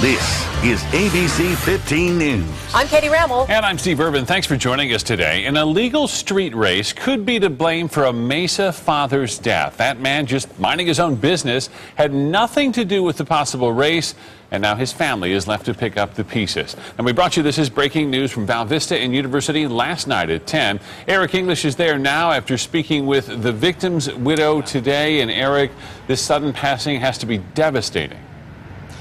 This is ABC 15 News. I'm Katie Rammel. And I'm Steve Urban. Thanks for joining us today. An illegal street race could be to blame for a Mesa father's death. That man, just minding his own business, had nothing to do with the possible race, and now his family is left to pick up the pieces. And we brought you this is breaking news from Val Vista and University last night at 10. Eric English is there now after speaking with the victim's widow today. And Eric, this sudden passing has to be devastating.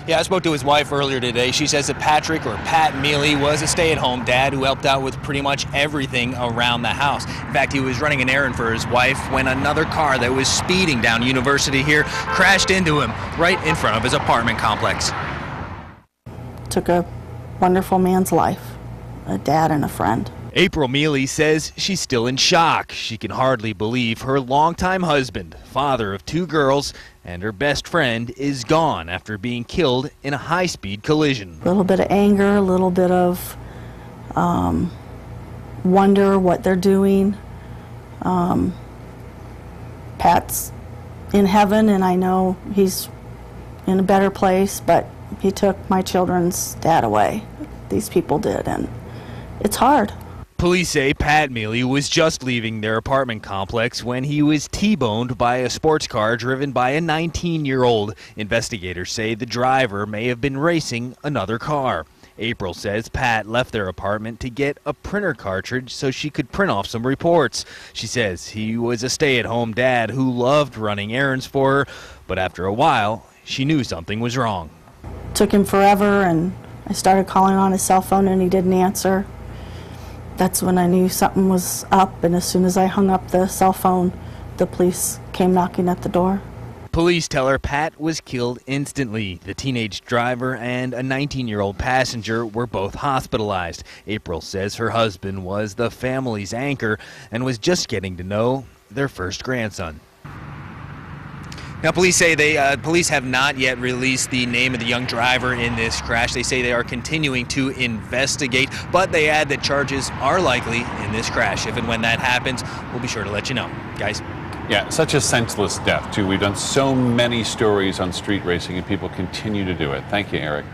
Yeah, I spoke to his wife earlier today. She says that Patrick, or Pat Mealy, was a stay-at-home dad who helped out with pretty much everything around the house. In fact, he was running an errand for his wife when another car that was speeding down University here crashed into him right in front of his apartment complex. Took a wonderful man's life, a dad and a friend. April Mealy says she's still in shock. She can hardly believe her longtime husband, father of 2 girls, and her best friend is gone after being killed in a high-speed collision. A little bit of anger, a little bit of wonder what they're doing. Pat's in heaven, and I know he's in a better place, but he took my children's dad away. These people did, and it's hard. Police say Pat Mealy was just leaving their apartment complex when he was T-boned by a sports car driven by a 19-year-old. Investigators say the driver may have been racing another car. April says Pat left their apartment to get a printer cartridge so she could print off some reports. She says he was a stay-at-home dad who loved running errands for her, but after a while, she knew something was wrong. Took him forever, and I started calling on his cell phone and he didn't answer. That's when I knew something was up, and as soon as I hung up the cell phone, the police came knocking at the door. Police tell her Pat was killed instantly. The teenage driver and a 19-year-old passenger were both hospitalized. April says her husband was the family's anchor and was just getting to know their first grandson. Now, police say police have not yet released the name of the young driver in this crash. They say they are continuing to investigate, but they add that charges are likely in this crash. If and when that happens, we'll be sure to let you know. Guys? Yeah, such a senseless death, too. We've done so many stories on street racing, and people continue to do it. Thank you, Eric.